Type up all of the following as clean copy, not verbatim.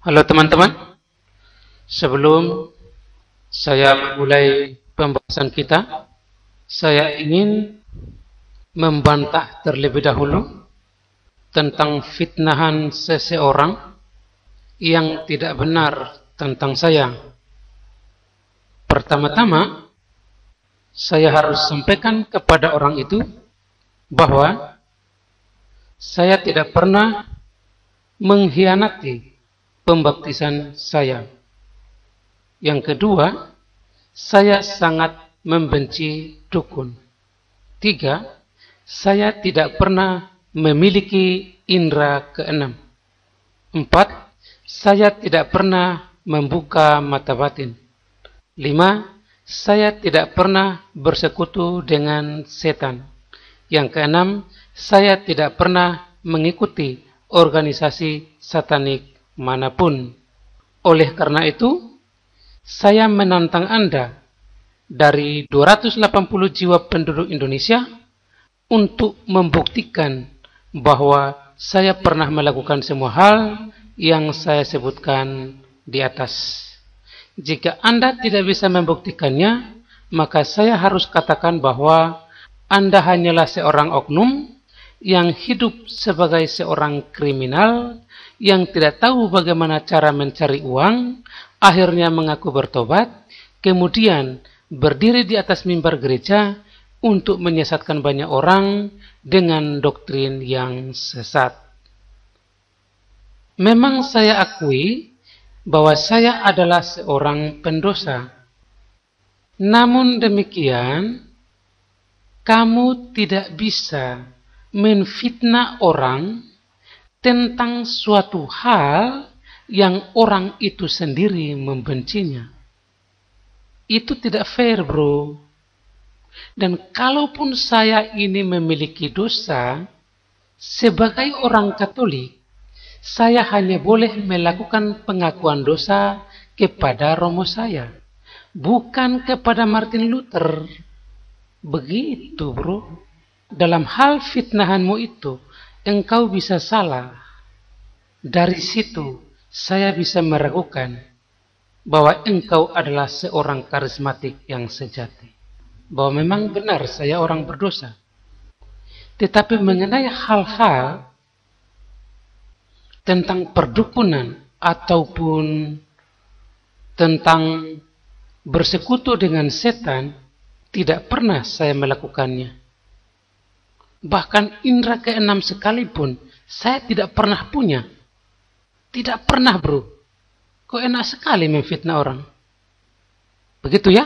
Halo teman-teman, sebelum saya memulai pembahasan kita, saya ingin membantah terlebih dahulu tentang fitnahan seseorang yang tidak benar tentang saya. Pertama-tama, saya harus sampaikan kepada orang itu bahwa saya tidak pernah mengkhianati pembaptisan saya. Yang kedua, saya sangat membenci dukun. 3, saya tidak pernah memiliki indera keenam. 4, saya tidak pernah membuka mata batin. 5, saya tidak pernah bersekutu dengan setan. Yang keenam, saya tidak pernah mengikuti organisasi satanik manapun. Oleh karena itu, saya menantang Anda dari 280 jiwa penduduk Indonesia untuk membuktikan bahwa saya pernah melakukan semua hal yang saya sebutkan di atas. Jika Anda tidak bisa membuktikannya, maka saya harus katakan bahwa Anda hanyalah seorang oknum yang hidup sebagai seorang kriminal yang tidak tahu bagaimana cara mencari uang, akhirnya mengaku bertobat, kemudian berdiri di atas mimbar gereja untuk menyesatkan banyak orang dengan doktrin yang sesat. Memang saya akui bahwa saya adalah seorang pendosa. Namun demikian, kamu tidak bisa menfitnah orang tentang suatu hal yang orang itu sendiri membencinya. Itu tidak fair, bro. Dan kalaupun saya ini memiliki dosa, sebagai orang Katolik, saya hanya boleh melakukan pengakuan dosa kepada romo saya, bukan kepada Martin Luther. Begitu, bro. Dalam hal fitnahanmu itu, engkau bisa salah. Dari situ, saya bisa meragukan bahwa engkau adalah seorang karismatik yang sejati. Bahwa memang benar saya orang berdosa. Tetapi mengenai hal-hal tentang perdukunan ataupun tentang bersekutu dengan setan, tidak pernah saya melakukannya. Bahkan indera keenam sekalipun saya tidak pernah punya. Tidak pernah, bro. Kok enak sekali memfitnah orang. Begitu ya?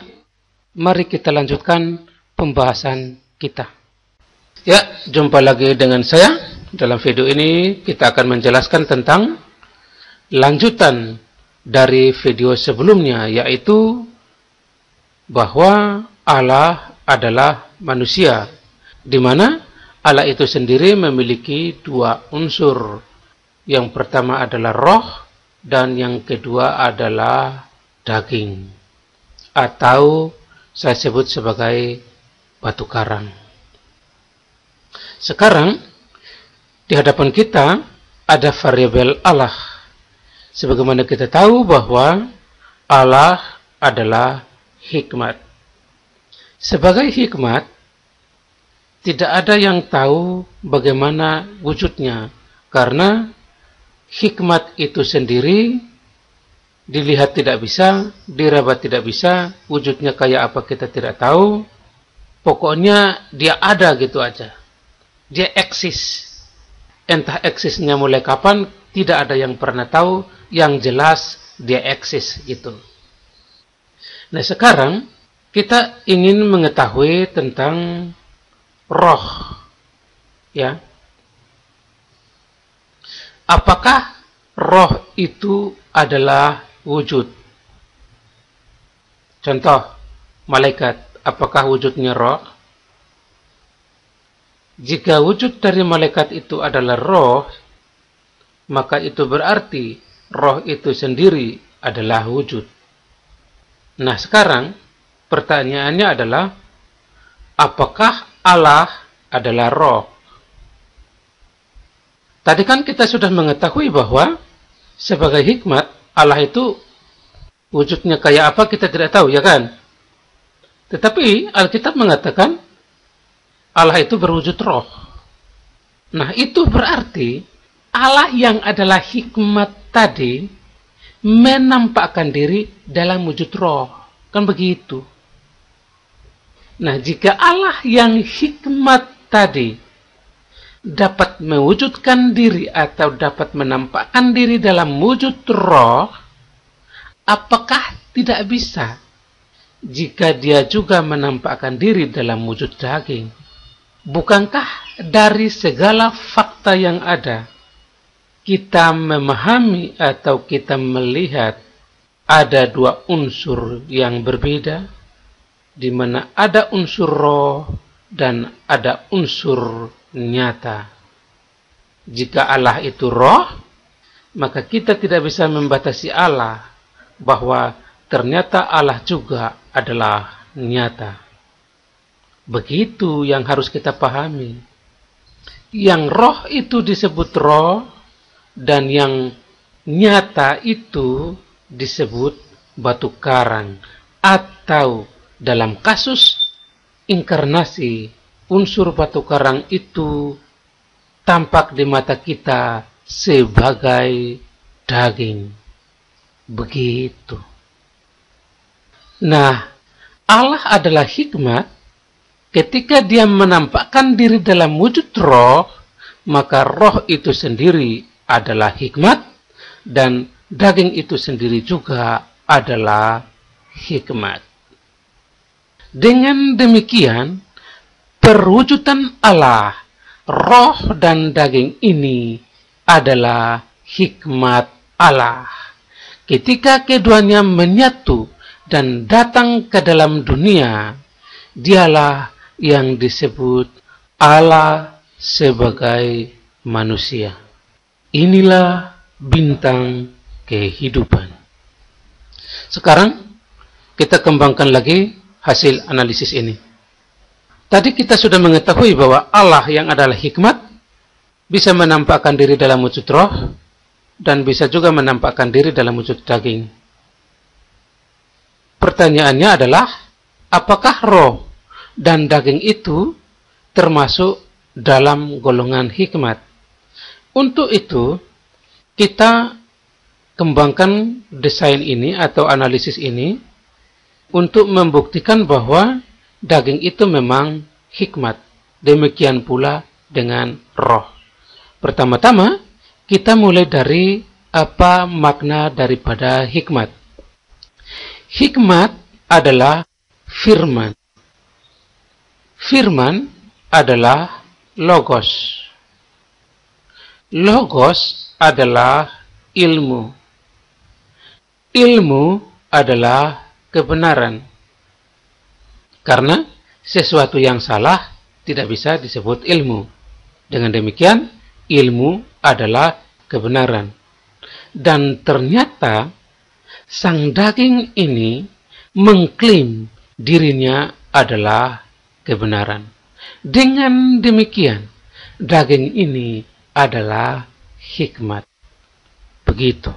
Mari kita lanjutkan pembahasan kita. Ya, jumpa lagi dengan saya. Dalam video ini kita akan menjelaskan tentang lanjutan dari video sebelumnya, yaitu bahwa Allah adalah manusia, di mana Allah itu sendiri memiliki dua unsur. Yang pertama adalah roh dan yang kedua adalah daging, atau saya sebut sebagai batu karang. Sekarang di hadapan kita ada variabel Allah. Sebagaimana kita tahu bahwa Allah adalah hikmat. Sebagai hikmat, tidak ada yang tahu bagaimana wujudnya, karena hikmat itu sendiri dilihat tidak bisa, diraba tidak bisa, wujudnya kayak apa kita tidak tahu. Pokoknya dia ada gitu aja. Dia eksis. Entah eksisnya mulai kapan, tidak ada yang pernah tahu, yang jelas dia eksis gitu. Nah sekarang kita ingin mengetahui tentang roh, ya. Apakah roh itu adalah wujud? Contoh, malaikat, apakah wujudnya roh? Jika wujud dari malaikat itu adalah roh, maka itu berarti roh itu sendiri adalah wujud. Nah sekarang pertanyaannya adalah, apakah Allah adalah roh? Tadi kan kita sudah mengetahui bahwa sebagai hikmat, Allah itu wujudnya kayak apa kita tidak tahu, ya kan? Tetapi Alkitab mengatakan Allah itu berwujud roh. Nah, itu berarti Allah yang adalah hikmat tadi menampakkan diri dalam wujud roh. Kan begitu. Nah, jika Allah yang hikmat tadi dapat mewujudkan diri atau dapat menampakkan diri dalam wujud roh, apakah tidak bisa jika dia juga menampakkan diri dalam wujud daging? Bukankah dari segala fakta yang ada, kita memahami atau kita melihat ada dua unsur yang berbeda, di mana ada unsur roh dan ada unsur nyata. Jika Allah itu roh, maka kita tidak bisa membatasi Allah bahwa ternyata Allah juga adalah nyata. Begitu yang harus kita pahami. Yang roh itu disebut roh, dan yang nyata itu disebut batu karang. Atau dalam kasus inkarnasi, unsur batu karang itu tampak di mata kita sebagai daging. Begitu. Nah, Allah adalah hikmat. Ketika dia menampakkan diri dalam wujud roh, maka roh itu sendiri adalah hikmat, dan daging itu sendiri juga adalah hikmat. Dengan demikian, perwujudan Allah, roh dan daging ini adalah hikmat Allah. Ketika keduanya menyatu dan datang ke dalam dunia, dialah yang disebut Allah sebagai manusia. Inilah bintang kehidupan. Sekarang kita kembangkan lagi hasil analisis ini. Tadi kita sudah mengetahui bahwa Allah yang adalah hikmat bisa menampakkan diri dalam wujud roh dan bisa juga menampakkan diri dalam wujud daging. Pertanyaannya adalah, apakah roh dan daging itu termasuk dalam golongan hikmat? Untuk itu, kita kembangkan desain ini atau analisis ini untuk membuktikan bahwa daging itu memang hikmat. Demikian pula dengan roh. Pertama-tama, kita mulai dari apa makna daripada hikmat. Hikmat adalah firman. Firman adalah logos. Logos adalah ilmu. Ilmu adalah kebenaran. Karena sesuatu yang salah tidak bisa disebut ilmu. Dengan demikian, ilmu adalah kebenaran. Dan ternyata, sang daging ini mengklaim dirinya adalah kebenaran. Dengan demikian, daging ini adalah hikmat. Begitu.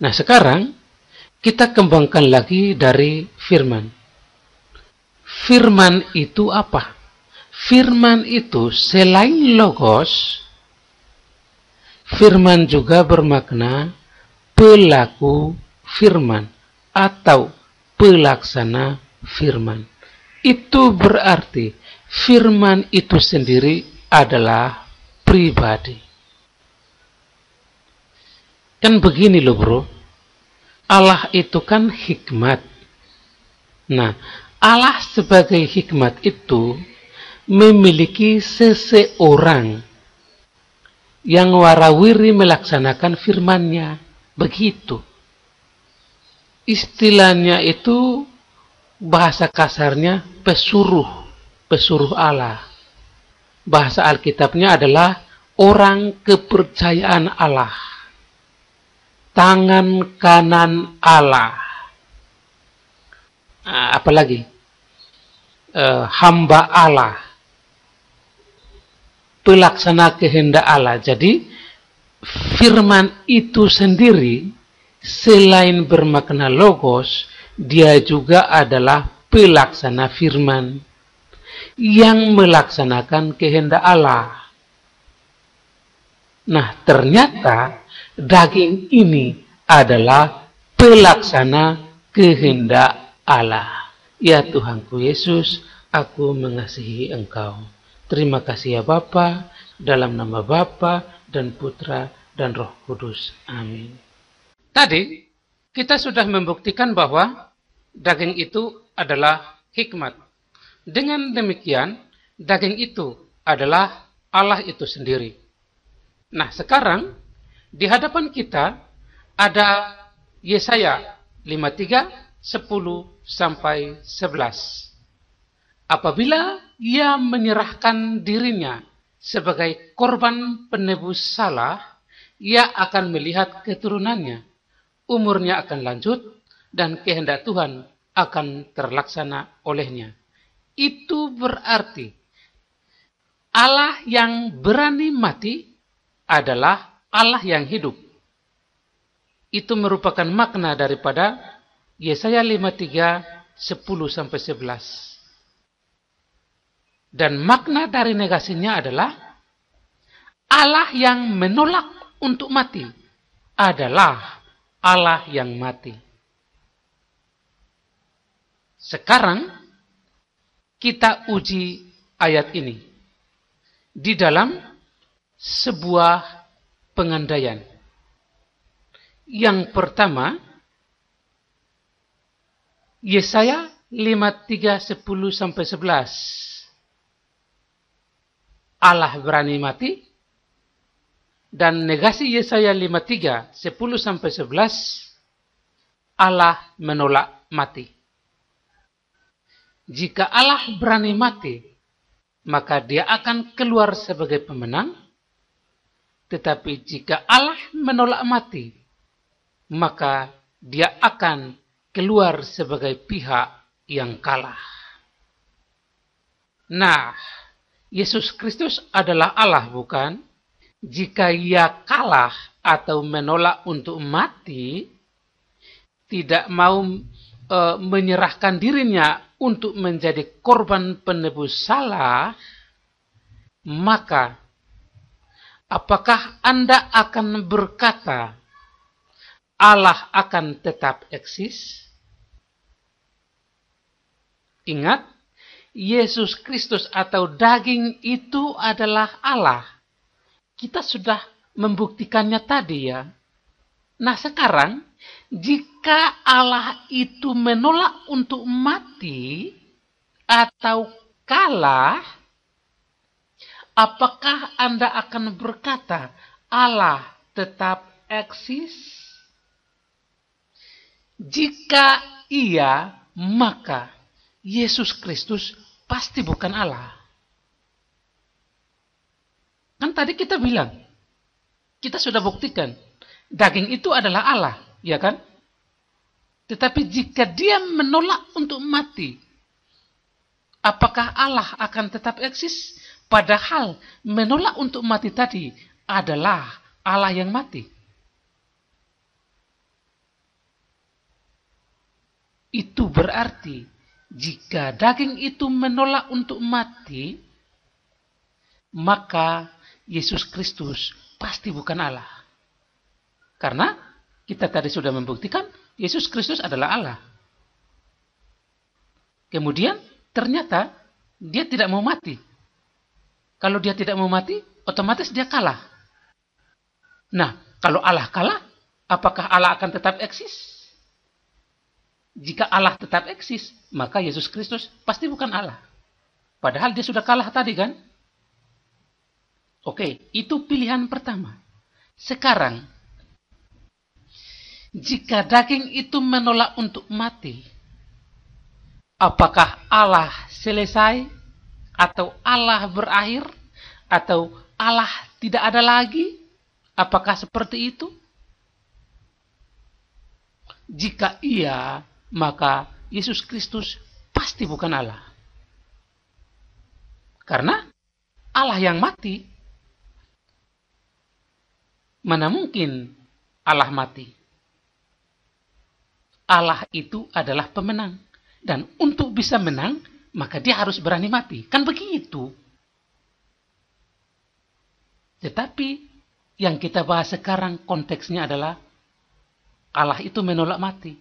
Nah, sekarang kita kembangkan lagi dari firman. Firman itu apa? Firman itu selain logos, firman juga bermakna pelaku firman atau pelaksana firman. Itu berarti firman itu sendiri adalah pribadi. Kan begini loh bro, Allah itu kan hikmat. Nah, Allah sebagai hikmat itu memiliki seseorang yang warawiri melaksanakan firman-Nya. Begitu. Istilahnya itu bahasa kasarnya pesuruh Allah. Bahasa Alkitabnya adalah orang kepercayaan Allah. Tangan kanan Allah. Apalagi? Hamba Allah. Pelaksana kehendak Allah. Jadi firman itu sendiri selain bermakna logos, dia juga adalah pelaksana firman yang melaksanakan kehendak Allah. Nah, ternyata daging ini adalah pelaksana kehendak Allah. Ya Tuhanku Yesus, aku mengasihi Engkau. Terima kasih ya Bapa, dalam nama Bapa dan Putra dan Roh Kudus. Amin. Tadi kita sudah membuktikan bahwa daging itu adalah hikmat. Dengan demikian, daging itu adalah Allah itu sendiri. Nah, sekarang di hadapan kita ada Yesaya 53, 10 sampai 11. Apabila ia menyerahkan dirinya sebagai korban penebus salah, ia akan melihat keturunannya. Umurnya akan lanjut dan kehendak Tuhan akan terlaksana olehnya. Itu berarti Allah yang berani mati adalah Allah yang hidup. Itu merupakan makna daripada Yesaya 53, 10 sampai 11. Dan makna dari negasinya adalah Allah yang menolak untuk mati adalah Allah yang mati. Sekarang kita uji ayat ini di dalam sebuah pengandaian. Yang pertama, Yesaya 53, 10 sampai 11. Allah berani mati, dan negasi Yesaya 53, 10 sampai 11, Allah menolak mati. Jika Allah berani mati, maka dia akan keluar sebagai pemenang. Tetapi jika Allah menolak mati, maka dia akan keluar sebagai pihak yang kalah. Nah, Yesus Kristus adalah Allah, bukan? Jika ia kalah atau menolak untuk mati, tidak mau menyerahkan dirinya untuk menjadi korban penebus salah, maka apakah Anda akan berkata Allah akan tetap eksis? Ingat, Yesus Kristus atau daging itu adalah Allah. Kita sudah membuktikannya tadi ya. Nah sekarang, jika Allah itu menolak untuk mati atau kalah, apakah Anda akan berkata Allah tetap eksis? Jika iya, maka Yesus Kristus pasti bukan Allah. Kan tadi kita bilang, kita sudah buktikan, daging itu adalah Allah, ya kan? Tetapi jika dia menolak untuk mati, apakah Allah akan tetap eksis? Padahal menolak untuk mati tadi adalah Allah yang mati. Itu berarti jika daging itu menolak untuk mati, maka Yesus Kristus pasti bukan Allah. Karena kita tadi sudah membuktikan Yesus Kristus adalah Allah. Kemudian ternyata dia tidak mau mati. Kalau dia tidak mau mati, otomatis dia kalah. Nah, kalau Allah kalah, apakah Allah akan tetap eksis? Jika Allah tetap eksis, maka Yesus Kristus pasti bukan Allah. Padahal dia sudah kalah tadi kan? Oke, itu pilihan pertama. Sekarang, jika daging itu menolak untuk mati, apakah Allah selesai? Atau Allah berakhir? Atau Allah tidak ada lagi? Apakah seperti itu? Jika iya, maka Yesus Kristus pasti bukan Allah. Karena Allah yang mati Mana mungkin Allah mati? Allah itu adalah pemenang. Dan untuk bisa menang, maka dia harus berani mati. Kan begitu. Tetapi yang kita bahas sekarang konteksnya adalah Allah itu menolak mati.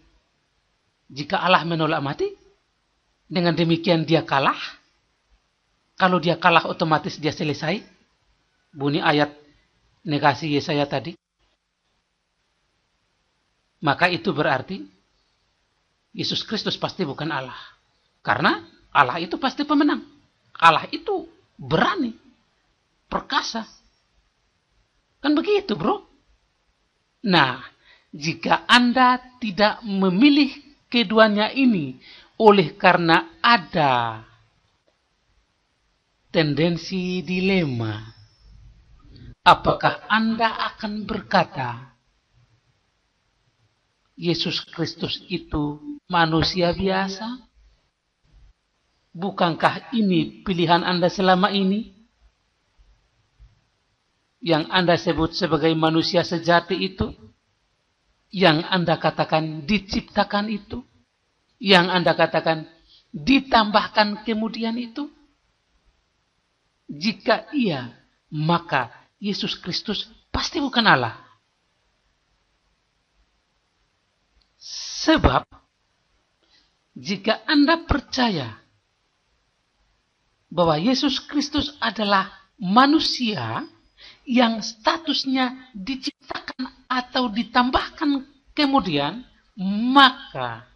Jika Allah menolak mati, dengan demikian dia kalah. Kalau dia kalah otomatis dia selesai. Bunyi ayat negasi Yesaya tadi. Maka itu berarti Yesus Kristus pasti bukan Allah. Karena Allah itu pasti pemenang. Allah itu berani, perkasa. Kan begitu, bro? Nah, jika Anda tidak memilih keduanya ini oleh karena ada tendensi dilema, apakah Anda akan berkata, Yesus Kristus itu manusia biasa? Bukankah ini pilihan Anda selama ini? Yang Anda sebut sebagai manusia sejati itu? Yang Anda katakan diciptakan itu? Yang Anda katakan ditambahkan kemudian itu? Jika iya, maka Yesus Kristus pasti bukan Allah. Sebab, jika Anda percaya bahwa Yesus Kristus adalah manusia yang statusnya diciptakan atau ditambahkan kemudian, maka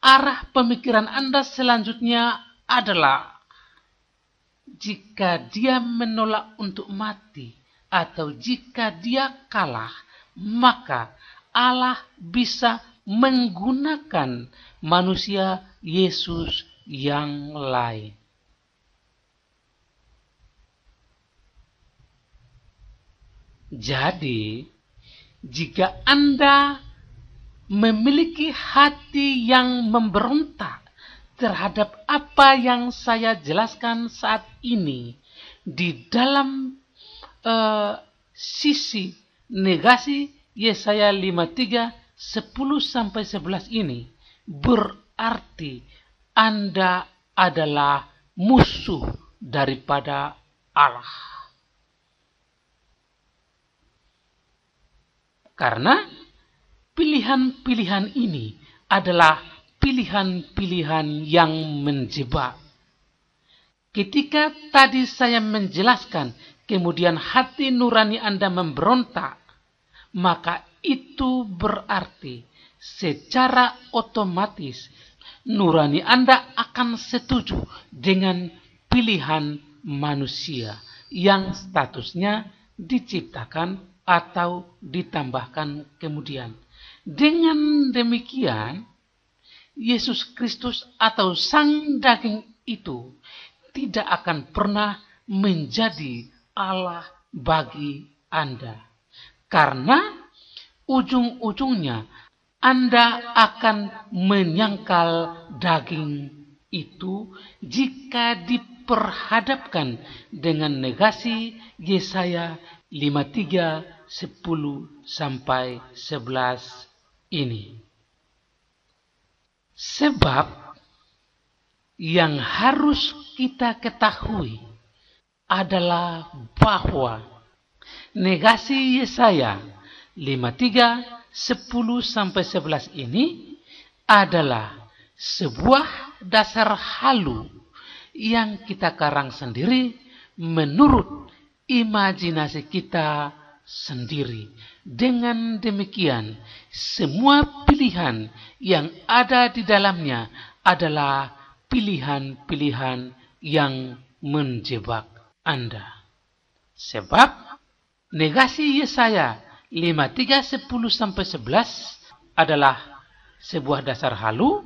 arah pemikiran Anda selanjutnya adalah jika dia menolak untuk mati atau jika dia kalah, maka Allah bisa menggunakan manusia Yesus yang lain. Jadi, jika Anda memiliki hati yang memberontak terhadap apa yang saya jelaskan saat ini di dalam sisi negasi Yesaya 53 10-11 ini, berarti Anda adalah musuh daripada Allah. Karena pilihan-pilihan ini adalah pilihan-pilihan yang menjebak. Ketika tadi saya menjelaskan, kemudian hati nurani Anda memberontak, maka itu berarti secara otomatis nurani Anda akan setuju dengan pilihan manusia yang statusnya diciptakan atau ditambahkan kemudian. Dengan demikian, Yesus Kristus atau sang daging itu tidak akan pernah menjadi Allah bagi Anda. Karena ujung-ujungnya Anda akan menyangkal daging itu jika diperhadapkan dengan negasi Yesaya 53 10-11 ini. Sebab yang harus kita ketahui adalah bahwa negasi Yesaya 53 10-11 ini adalah sebuah dasar halu yang kita karang sendiri menurut imajinasi kita sendiri. Dengan demikian, semua pilihan yang ada di dalamnya adalah pilihan-pilihan yang menjebak Anda. Sebab negasi Yesaya 53 10-11 adalah sebuah dasar halu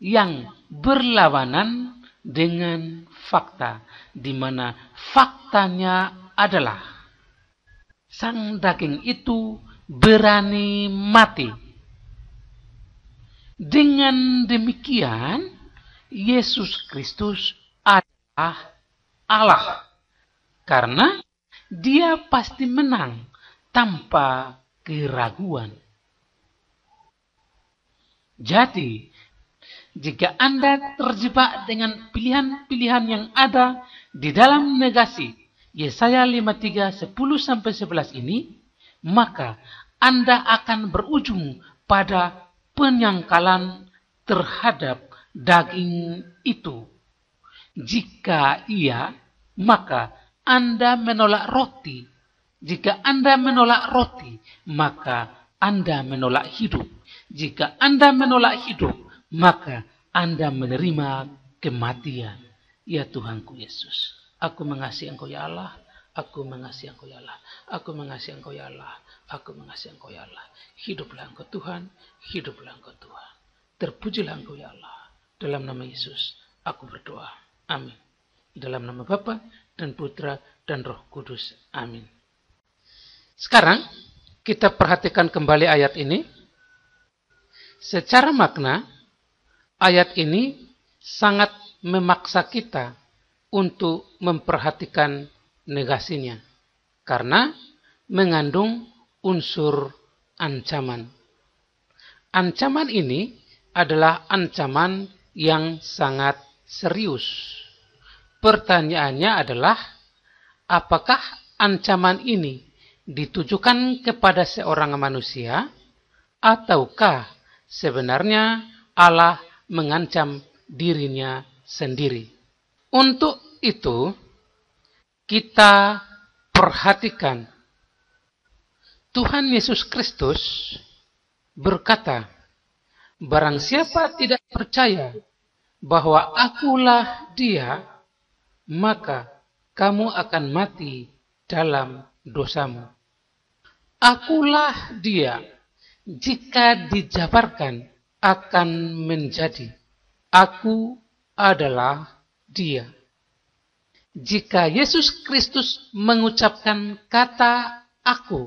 yang berlawanan dengan fakta, di mana faktanya adalah sang daging itu berani mati. Dengan demikian, Yesus Kristus adalah Allah. Karena dia pasti menang tanpa keraguan. Jadi, jika Anda terjebak dengan pilihan-pilihan yang ada di dalam negasi Yesaya 53, 10-11 ini, maka Anda akan berujung pada penyangkalan terhadap daging itu. Jika iya, maka Anda menolak roti. Jika Anda menolak roti, maka Anda menolak hidup. Jika Anda menolak hidup, maka Anda menerima kematian. Ya Tuhanku Yesus, aku mengasihi Engkau ya Allah. Aku mengasihi Engkau ya Allah. Aku mengasihi Engkau ya Allah. Aku mengasihi Engkau ya Allah. Hiduplah Engkau Tuhan. Hiduplah Engkau Tuhan. Terpujilah Engkau ya Allah. Dalam nama Yesus, aku berdoa. Amin. Dalam nama Bapa dan Putra dan Roh Kudus. Amin. Sekarang kita perhatikan kembali ayat ini. Secara makna, ayat ini sangat memaksa kita untuk memperhatikan negasinya, karena mengandung unsur ancaman. Ancaman ini adalah ancaman yang sangat serius. Pertanyaannya adalah, apakah ancaman ini ditujukan kepada seorang manusia, ataukah sebenarnya Allah mengancam dirinya sendiri? Untuk itu, kita perhatikan Tuhan Yesus Kristus berkata, barang siapa tidak percaya bahwa akulah Dia, maka kamu akan mati dalam dosamu. Akulah Dia, jika dijabarkan akan menjadi aku adalah Dia. Jika Yesus Kristus mengucapkan kata aku,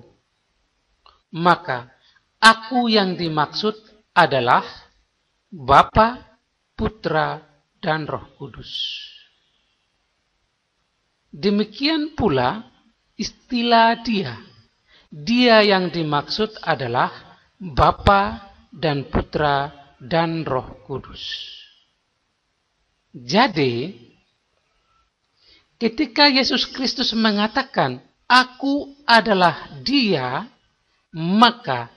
maka aku yang dimaksud adalah Bapa, Putra, dan Roh Kudus. Demikian pula istilah Dia. Dia yang dimaksud adalah Bapa dan Putra dan Roh Kudus. Jadi, ketika Yesus Kristus mengatakan, aku adalah Dia, maka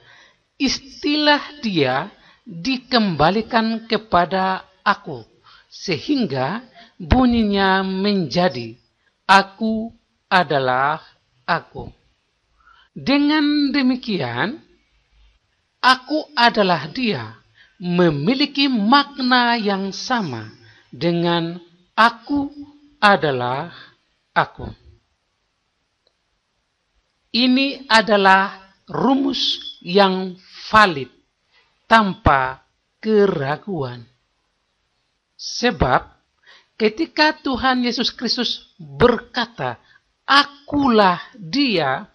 istilah Dia dikembalikan kepada aku. Sehingga bunyinya menjadi, aku adalah aku. Dengan demikian, aku adalah Dia memiliki makna yang sama dengan aku adalah aku. Ini adalah rumus yang valid tanpa keraguan. Sebab ketika Tuhan Yesus Kristus berkata, akulah Dia,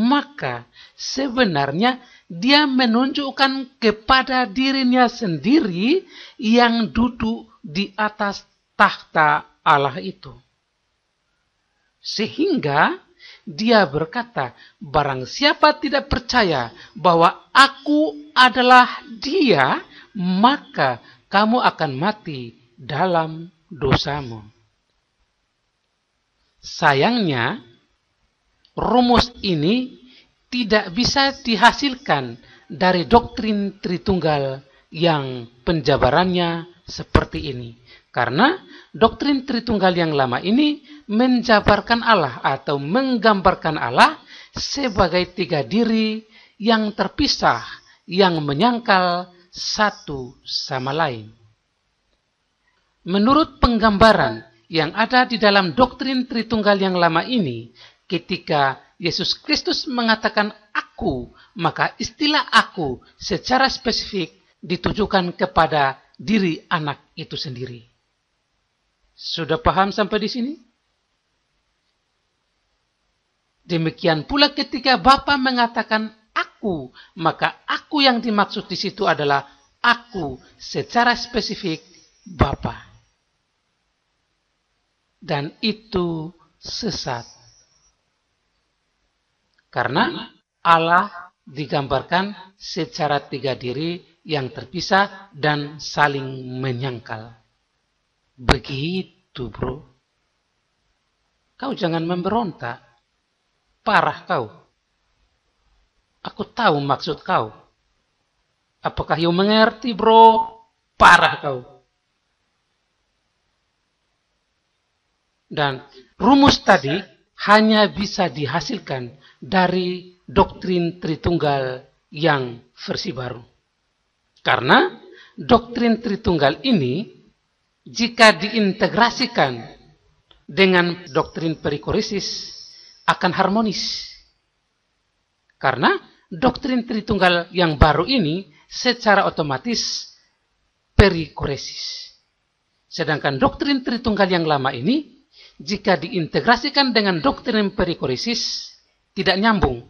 maka sebenarnya Dia menunjukkan kepada dirinya sendiri yang duduk di atas tahta Allah itu. Sehingga Dia berkata, barang siapa tidak percaya bahwa aku adalah Dia, maka kamu akan mati dalam dosamu. Sayangnya, rumus ini tidak bisa dihasilkan dari doktrin Tritunggal yang penjabarannya seperti ini. Karena doktrin Tritunggal yang lama ini menjabarkan Allah atau menggambarkan Allah sebagai tiga diri yang terpisah, yang menyangkal satu sama lain. Menurut penggambaran yang ada di dalam doktrin Tritunggal yang lama ini, ketika Yesus Kristus mengatakan aku, maka istilah aku secara spesifik ditujukan kepada diri anak itu sendiri. Sudah paham sampai di sini? Demikian pula ketika Bapa mengatakan aku, maka aku yang dimaksud di situ adalah aku secara spesifik Bapa. Dan itu sesat. Karena Allah digambarkan secara tiga diri yang terpisah dan saling menyangkal. Begitu, bro. Kau jangan memberontak. Parah kau. Aku tahu maksud kau. Apakah you mengerti, bro? Parah kau. Dan rumus tadi hanya bisa dihasilkan dari doktrin Tritunggal yang versi baru. Karena doktrin Tritunggal ini jika diintegrasikan dengan doktrin perikoresis akan harmonis. Karena doktrin Tritunggal yang baru ini secara otomatis perikoresis. Sedangkan doktrin Tritunggal yang lama ini jika diintegrasikan dengan doktrin perikoresis tidak nyambung.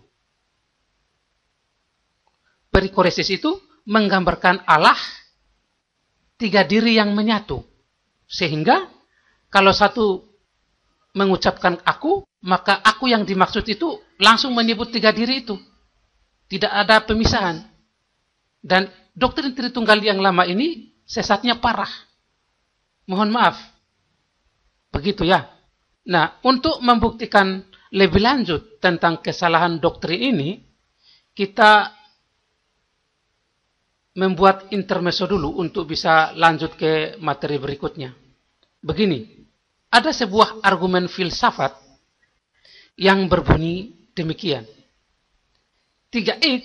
Perikoresis itu menggambarkan Allah tiga diri yang menyatu. Sehingga kalau satu mengucapkan aku, maka aku yang dimaksud itu langsung menyebut tiga diri itu. Tidak ada pemisahan. Dan doktrin Tritunggal yang lama ini sesatnya parah. Mohon maaf. Begitu ya. Nah, untuk membuktikan lebih lanjut tentang kesalahan doktrin ini, kita membuat intermezzo dulu untuk bisa lanjut ke materi berikutnya. Begini, ada sebuah argumen filsafat yang berbunyi demikian. 3x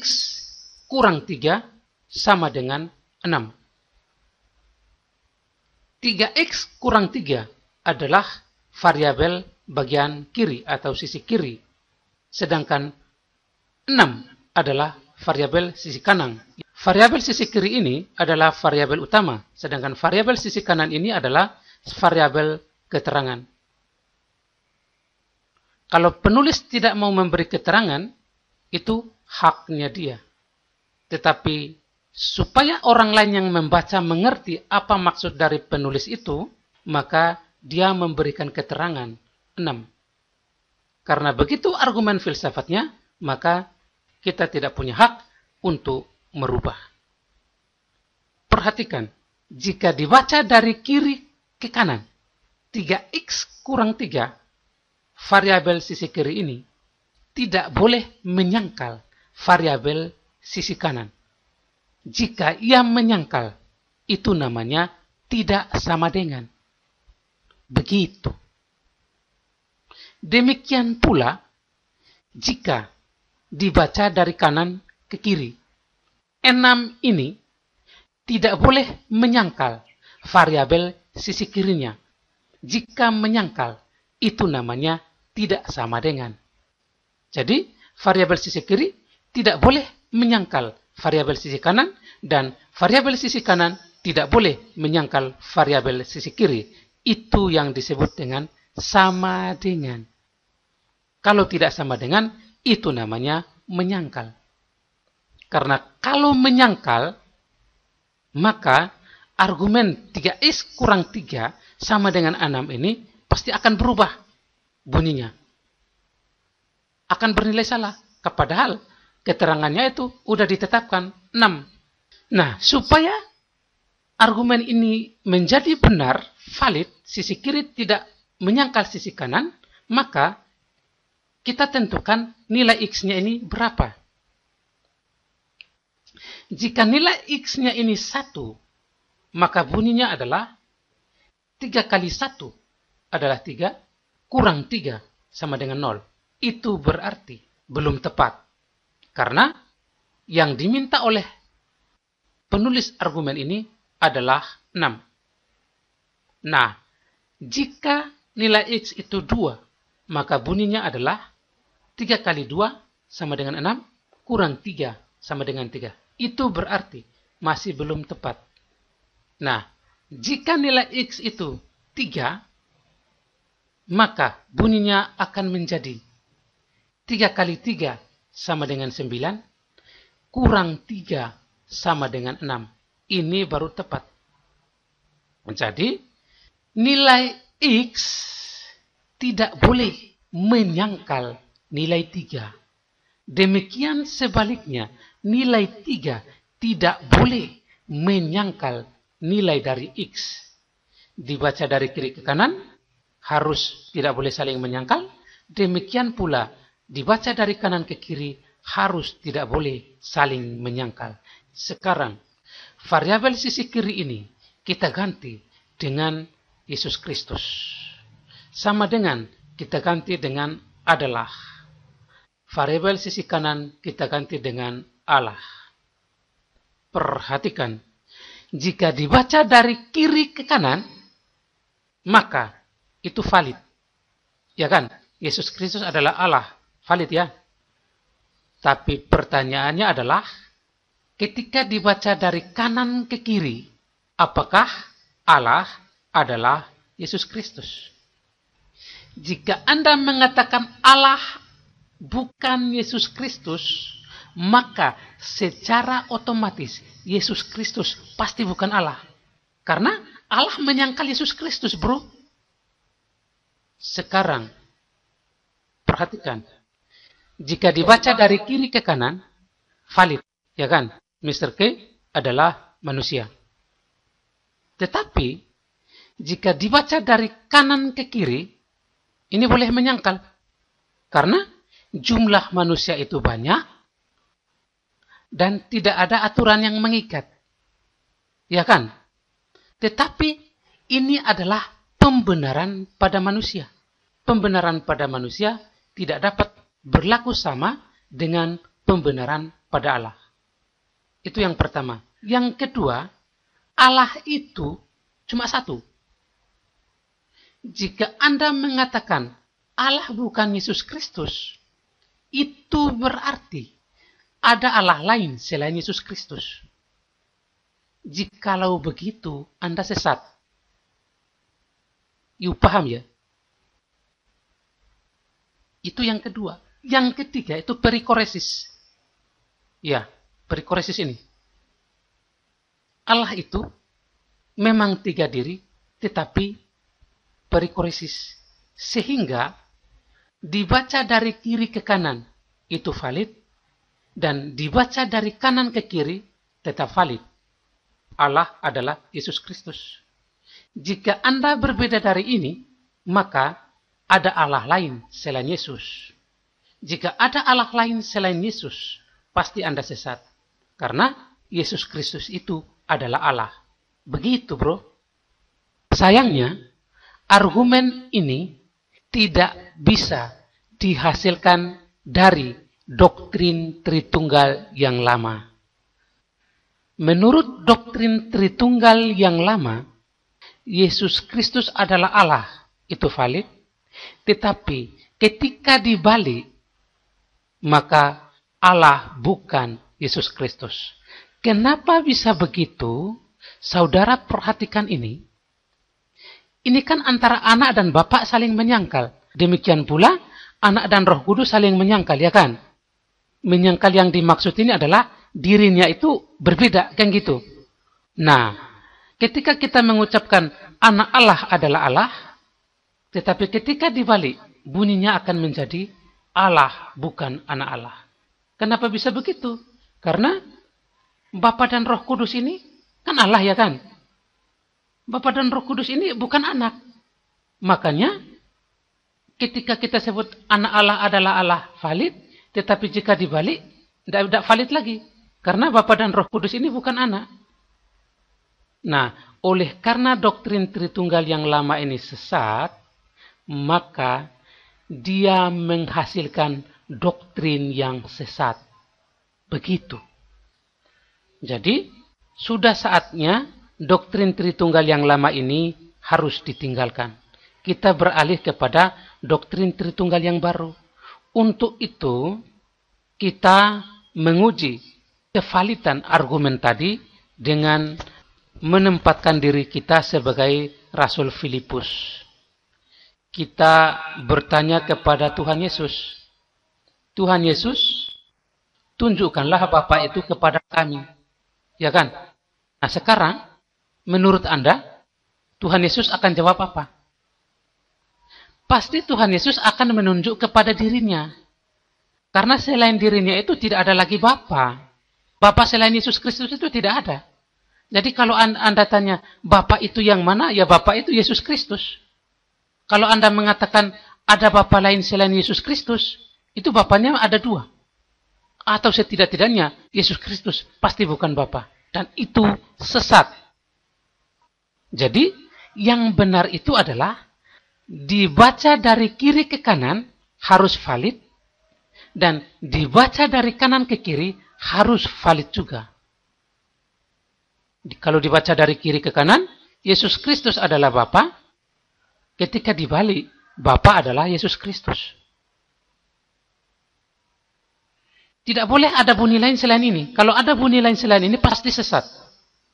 kurang 3 sama dengan 6. 3x kurang 3 adalah variabel bagian kiri atau sisi kiri. Sedangkan 6 adalah variabel sisi kanan. Variabel sisi kiri ini adalah variabel utama. Sedangkan variabel sisi kanan ini adalah variabel keterangan. Kalau penulis tidak mau memberi keterangan, itu haknya dia. Tetapi supaya orang lain yang membaca mengerti apa maksud dari penulis itu, maka dia memberikan keterangan 6. Karena begitu argumen filsafatnya, maka kita tidak punya hak untuk merubah. Perhatikan, jika dibaca dari kiri ke kanan, 3x kurang 3, variabel sisi kiri ini tidak boleh menyangkal variabel sisi kanan. Jika ia menyangkal, itu namanya tidak sama dengan. Begitu. Demikian pula, jika dibaca dari kanan ke kiri, 6 ini tidak boleh menyangkal variabel sisi kirinya. Jika menyangkal, itu namanya tidak sama dengan. Jadi, variabel sisi kiri tidak boleh menyangkal variabel sisi kanan, dan variabel sisi kanan tidak boleh menyangkal variabel sisi kiri. Itu yang disebut dengan sama dengan. Kalau tidak sama dengan, itu namanya menyangkal. Karena kalau menyangkal, maka argumen 3x kurang 3 sama dengan 6 ini pasti akan berubah bunyinya. Akan bernilai salah. Padahal keterangannya itu sudah ditetapkan 6. Nah, supaya argumen ini menjadi benar, valid, sisi kiri tidak menyangkal sisi kanan, maka kita tentukan nilai x-nya ini berapa. Jika nilai x-nya ini 1, maka bunyinya adalah 3 kali 1 adalah 3, kurang 3 sama dengan 0. Itu berarti belum tepat. Karena yang diminta oleh penulis argumen ini adalah 6. Nah, jika nilai x itu 2, maka bunyinya adalah 3 kali 2 sama dengan 6, kurang 3 sama dengan 3. Itu berarti masih belum tepat. Nah, jika nilai x itu 3, maka bunyinya akan menjadi 3 kali 3 sama dengan 9, kurang 3 sama dengan 6. Ini baru tepat. Jadi, nilai x tidak boleh menyangkal nilai 3. Demikian sebaliknya, nilai 3 tidak boleh menyangkal nilai dari X. Dibaca dari kiri ke kanan, harus tidak boleh saling menyangkal. Demikian pula, dibaca dari kanan ke kiri, harus tidak boleh saling menyangkal. Sekarang, variabel sisi kiri ini kita ganti dengan Yesus Kristus. Sama dengan kita ganti dengan adalah. Variabel sisi kanan kita ganti dengan Allah. Perhatikan, jika dibaca dari kiri ke kanan, maka itu valid. Ya kan? Yesus Kristus adalah Allah. Valid ya? Tapi pertanyaannya adalah, ketika dibaca dari kanan ke kiri, apakah Allah adalah Yesus Kristus? Jika Anda mengatakan Allah bukan Yesus Kristus, maka secara otomatis Yesus Kristus pasti bukan Allah. Karena Allah menyangkal Yesus Kristus, bro. Sekarang, perhatikan. Jika dibaca dari kiri ke kanan, valid. Ya kan? Mr. K adalah manusia. Tetapi, jika dibaca dari kanan ke kiri, ini boleh menyangkal. Karena jumlah manusia itu banyak dan tidak ada aturan yang mengikat. Ya kan? Tetapi ini adalah pembenaran pada manusia. Pembenaran pada manusia tidak dapat berlaku sama dengan pembenaran pada Allah. Itu yang pertama. Yang kedua, Allah itu cuma satu. Jika Anda mengatakan Allah bukan Yesus Kristus, itu berarti ada Allah lain selain Yesus Kristus. Jikalau begitu, Anda sesat. You paham ya? Itu yang kedua. Yang ketiga itu perikoresis. Ya, perikoresis ini. Allah itu memang 3 diri, tetapi perikoresis. Sehingga dibaca dari kiri ke kanan itu valid, dan dibaca dari kanan ke kiri tetap valid. Allah adalah Yesus Kristus. Jika Anda berbeda dari ini, maka ada Allah lain selain Yesus. Jika ada Allah lain selain Yesus, pasti Anda sesat. Karena Yesus Kristus itu adalah Allah. Begitu, bro. Sayangnya, argumen ini tidak bisa dihasilkan dari doktrin Tritunggal yang lama. Menurut doktrin Tritunggal yang lama, Yesus Kristus adalah Allah. Itu valid. Tetapi ketika dibalik, maka Allah bukan Yesus Kristus. Kenapa bisa begitu? Saudara perhatikan ini. Ini kan antara anak dan bapak saling menyangkal. Demikian pula anak dan Roh Kudus saling menyangkal, ya kan? Menyangkal yang dimaksud ini adalah dirinya itu berbeda, kan gitu. Nah, ketika kita mengucapkan anak Allah adalah Allah, tetapi ketika dibalik, bunyinya akan menjadi Allah bukan anak Allah. Kenapa bisa begitu? Karena Bapa dan Roh Kudus ini kan Allah, ya kan? Bapa dan Roh Kudus ini bukan anak. Makanya ketika kita sebut anak Allah adalah Allah, valid. Tetapi jika dibalik, tidak valid lagi. Karena Bapa dan Roh Kudus ini bukan anak. Nah, oleh karena doktrin Tritunggal yang lama ini sesat, maka dia menghasilkan doktrin yang sesat. Begitu. Jadi, sudah saatnya doktrin Tritunggal yang lama ini harus ditinggalkan. Kita beralih kepada doktrin Tritunggal yang baru. Untuk itu, kita menguji kevalidan argumen tadi dengan menempatkan diri kita sebagai Rasul Filipus. Kita bertanya kepada Tuhan Yesus. Tuhan Yesus, tunjukkanlah Bapa itu kepada kami. Ya kan? Nah sekarang, menurut Anda, Tuhan Yesus akan jawab apa? Pasti Tuhan Yesus akan menunjuk kepada dirinya. Karena selain dirinya itu tidak ada lagi Bapa. Bapa selain Yesus Kristus itu tidak ada. Jadi kalau Anda tanya, Bapa itu yang mana? Ya Bapa itu Yesus Kristus. Kalau Anda mengatakan ada Bapa lain selain Yesus Kristus, itu Bapanya ada dua. Atau setidak-tidaknya Yesus Kristus pasti bukan Bapa. Dan itu sesat. Jadi yang benar itu adalah dibaca dari kiri ke kanan harus valid. Dan dibaca dari kanan ke kiri harus valid juga. Kalau dibaca dari kiri ke kanan, Yesus Kristus adalah Bapa. Ketika dibalik, Bapa adalah Yesus Kristus. Tidak boleh ada bunyi lain selain ini. Kalau ada bunyi lain selain ini, pasti sesat.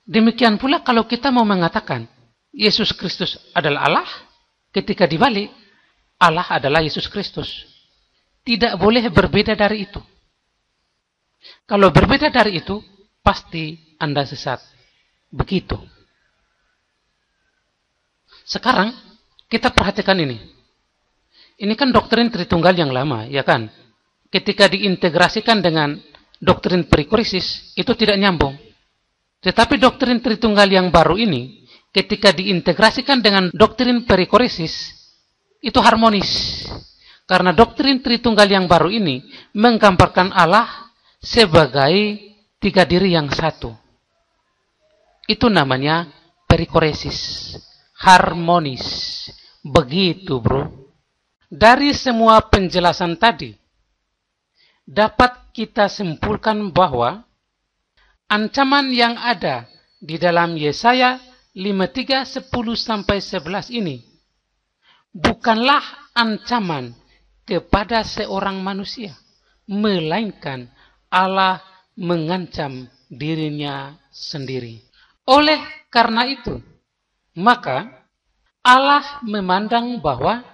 Demikian pula kalau kita mau mengatakan Yesus Kristus adalah Allah, ketika dibalik, Allah adalah Yesus Kristus. Tidak boleh berbeda dari itu. Kalau berbeda dari itu, pasti Anda sesat. Begitu. Sekarang, kita perhatikan ini. Ini kan doktrin Tritunggal yang lama, ya kan? Ketika diintegrasikan dengan doktrin perikoresis, itu tidak nyambung. Tetapi doktrin Tritunggal yang baru ini, ketika diintegrasikan dengan doktrin perikoresis, itu harmonis. Karena doktrin Tritunggal yang baru ini menggambarkan Allah sebagai tiga diri yang satu. Itu namanya perikoresis. Harmonis. Begitu, bro. Dari semua penjelasan tadi, dapat kita simpulkan bahwa ancaman yang ada di dalam Yesaya 53, 10-11 ini bukanlah ancaman kepada seorang manusia, melainkan Allah mengancam dirinya sendiri. Oleh karena itu, maka Allah memandang bahwa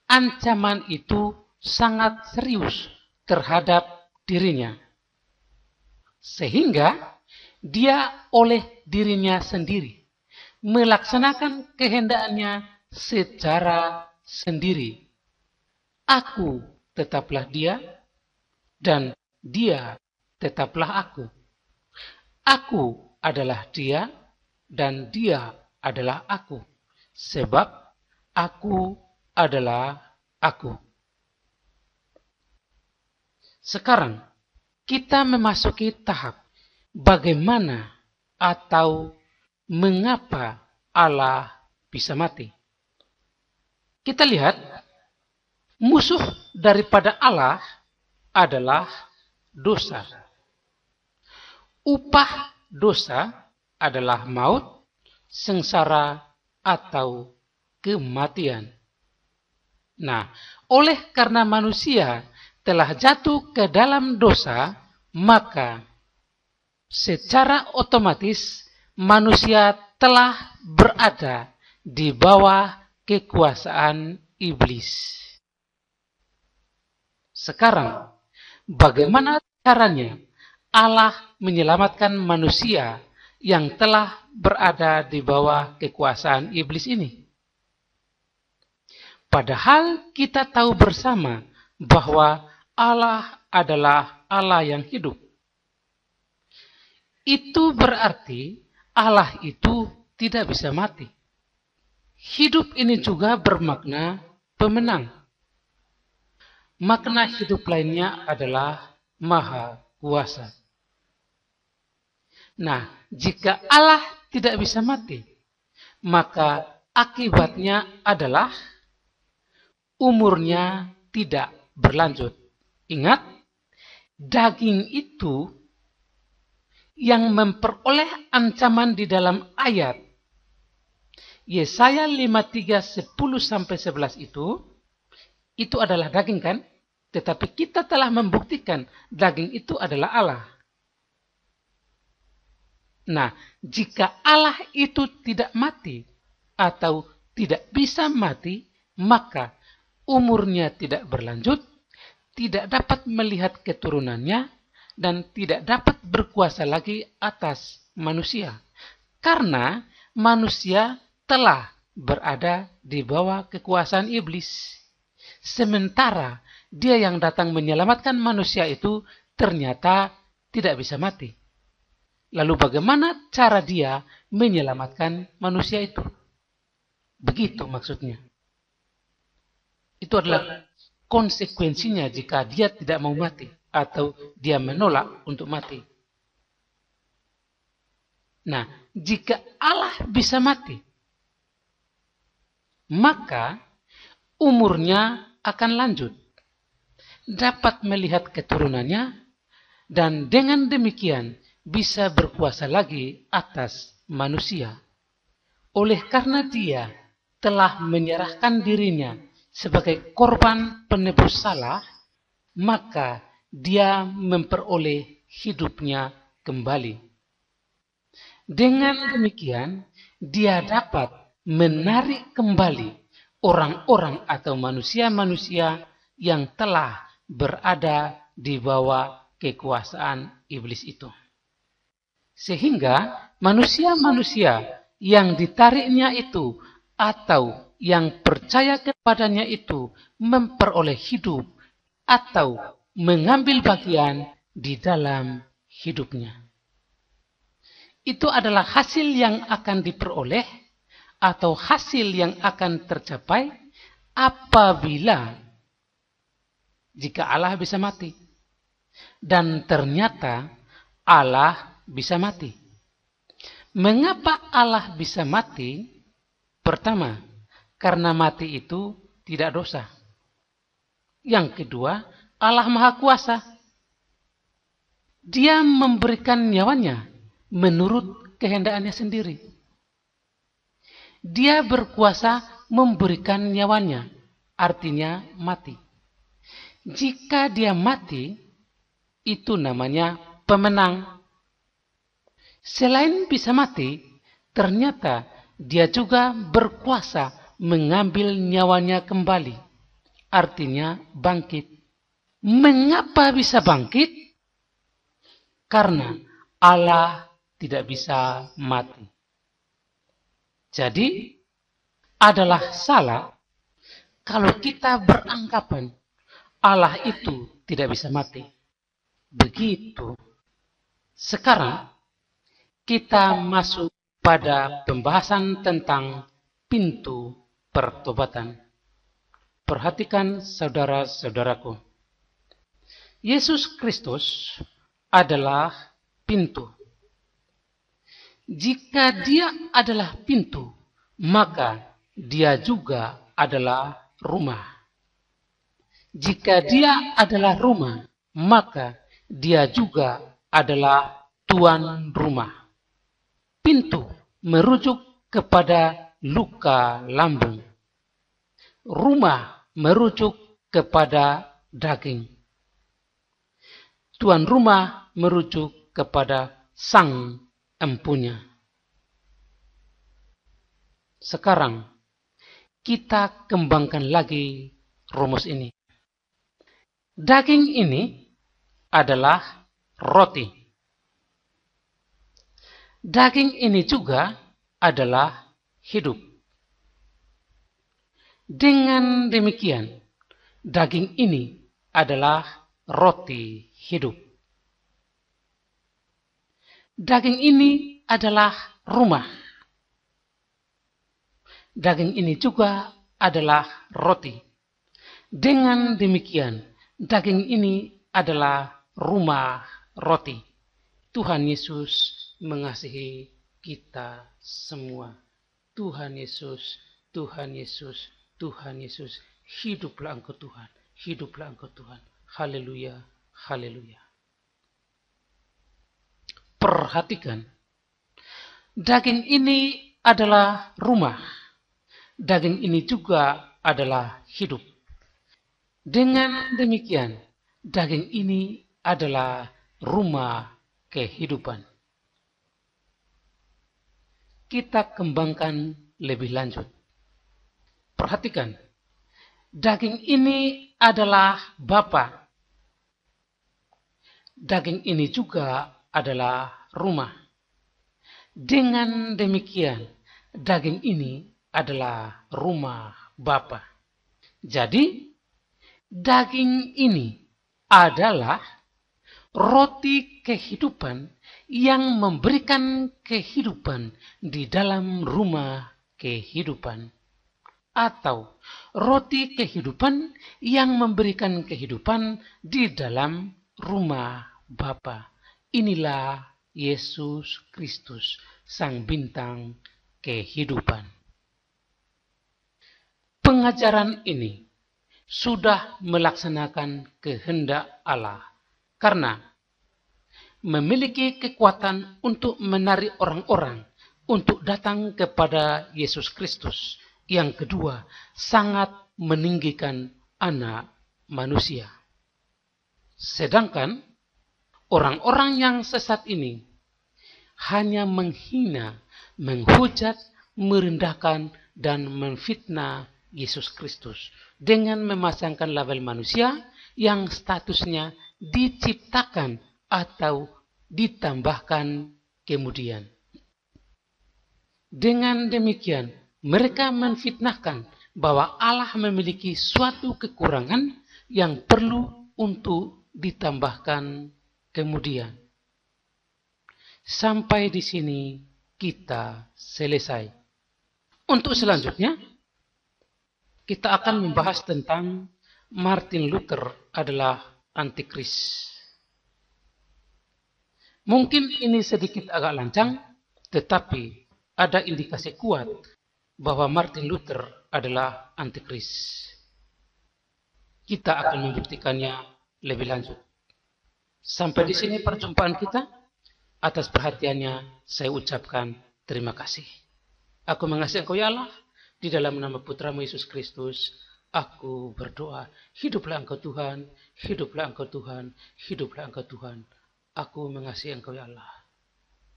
ancaman itu sangat serius terhadap dirinya. Sehingga dia oleh dirinya sendiri melaksanakan kehendaknya secara sendiri. Aku tetaplah dia, dan dia tetaplah aku. Aku adalah dia, dan dia adalah aku. Sebab aku adalah aku. Sekarang, kita memasuki tahap bagaimana atau mengapa Allah bisa mati. Kita lihat, musuh daripada Allah adalah dosa. Upah dosa adalah maut, sengsara, atau kematian. Nah, oleh karena manusia telah jatuh ke dalam dosa, maka secara otomatis manusia telah berada di bawah kekuasaan iblis. Sekarang, bagaimana caranya Allah menyelamatkan manusia yang telah berada di bawah kekuasaan iblis ini? Padahal kita tahu bersama bahwa Allah adalah Allah yang hidup. Itu berarti Allah itu tidak bisa mati. Hidup ini juga bermakna pemenang. Makna hidup lainnya adalah maha kuasa. Nah, jika Allah tidak bisa mati, maka akibatnya adalah umurnya tidak berlanjut. Ingat, daging itu yang memperoleh ancaman di dalam ayat Yesaya 53, 10-11 itu adalah daging kan? Tetapi kita telah membuktikan daging itu adalah Allah. Nah, jika Allah itu tidak mati atau tidak bisa mati, maka umurnya tidak berlanjut, tidak dapat melihat keturunannya, dan tidak dapat berkuasa lagi atas manusia. Karena manusia telah berada di bawah kekuasaan iblis. Sementara dia yang datang menyelamatkan manusia itu ternyata tidak bisa mati. Lalu bagaimana cara dia menyelamatkan manusia itu? Begitu maksudnya. Itu adalah konsekuensinya jika dia tidak mau mati atau dia menolak untuk mati. Nah, jika Allah bisa mati, maka umurnya akan lanjut, dapat melihat keturunannya, dan dengan demikian bisa berkuasa lagi atas manusia. Oleh karena dia telah menyerahkan dirinya sebagai korban penebus salah, maka dia memperoleh hidupnya kembali. Dengan demikian, dia dapat menarik kembali orang-orang atau manusia-manusia yang telah berada di bawah kekuasaan iblis itu. Sehingga manusia-manusia yang ditariknya itu atau yang percaya kepadanya itu memperoleh hidup atau mengambil bagian di dalam hidupnya. Itu adalah hasil yang akan diperoleh atau hasil yang akan tercapai apabila jika Allah bisa mati. Dan ternyata Allah bisa mati. Mengapa Allah bisa mati? Pertama, karena mati itu tidak dosa. Yang kedua, Allah Maha Kuasa. Dia memberikan nyawanya menurut kehendaknya sendiri. Dia berkuasa memberikan nyawanya, artinya mati. Jika dia mati, itu namanya pemenang. Selain bisa mati, ternyata dia juga berkuasa mengambil nyawanya kembali, artinya bangkit. Mengapa bisa bangkit? Karena Allah tidak bisa mati. Jadi, adalah salah kalau kita beranggapan Allah itu tidak bisa mati. Begitu. Sekarang, kita masuk pada pembahasan tentang pintu pertobatan. Perhatikan saudara-saudaraku. Yesus Kristus adalah pintu. Jika dia adalah pintu, maka dia juga adalah rumah. Jika dia adalah rumah, maka dia juga adalah tuan rumah. Pintu merujuk kepada luka lambung. Rumah merujuk kepada daging. Tuan rumah merujuk kepada sang empunya. Sekarang kita kembangkan lagi rumus ini. Daging ini adalah roti. Daging ini juga adalah hidup. Dengan demikian, daging ini adalah roti hidup. Daging ini adalah rumah. Daging ini juga adalah roti. Dengan demikian, daging ini adalah rumah roti. Tuhan Yesus mengasihi kita semua. Tuhan Yesus, Tuhan Yesus, Tuhan Yesus. Hiduplah Engkau Tuhan. Hiduplah Engkau Tuhan. Haleluya, haleluya. Perhatikan. Daging ini adalah rumah. Daging ini juga adalah hidup. Dengan demikian, daging ini adalah rumah kehidupan. Kita kembangkan lebih lanjut. Perhatikan, daging ini adalah Bapa. Daging ini juga adalah rumah. Dengan demikian, daging ini adalah rumah Bapa. Jadi, daging ini adalah roti kehidupan yang memberikan kehidupan di dalam rumah kehidupan. Atau roti kehidupan yang memberikan kehidupan di dalam rumah Bapa. Inilah Yesus Kristus, Sang Bintang Kehidupan. Pengajaran ini sudah melaksanakan kehendak Allah karena memiliki kekuatan untuk menarik orang-orang untuk datang kepada Yesus Kristus. Yang kedua, sangat meninggikan anak manusia. Sedangkan orang-orang yang sesat ini hanya menghina, menghujat, merendahkan, dan memfitnah Yesus Kristus dengan memasangkan label manusia yang statusnya diciptakan atau ditambahkan kemudian. Dengan demikian, mereka menfitnahkan bahwa Allah memiliki suatu kekurangan yang perlu untuk ditambahkan kemudian. Sampai di sini kita selesai. Untuk selanjutnya, kita akan membahas tentang Martin Luther adalah antikris. Mungkin ini sedikit agak lancang, tetapi ada indikasi kuat bahwa Martin Luther adalah antikris. Kita akan membuktikannya lebih lanjut. Sampai di sini perjumpaan kita. Atas perhatiannya saya ucapkan terima kasih. Aku mengasihi Engkau ya Allah, di dalam nama Putramu Yesus Kristus, aku berdoa. Hiduplah Engkau Tuhan, hiduplah Engkau Tuhan, hiduplah Engkau Tuhan. Aku mengasihi Engkau ya Allah.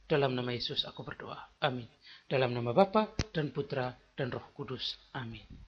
Dalam nama Yesus aku berdoa. Amin. Dalam nama Bapa dan Putra dan Roh Kudus. Amin.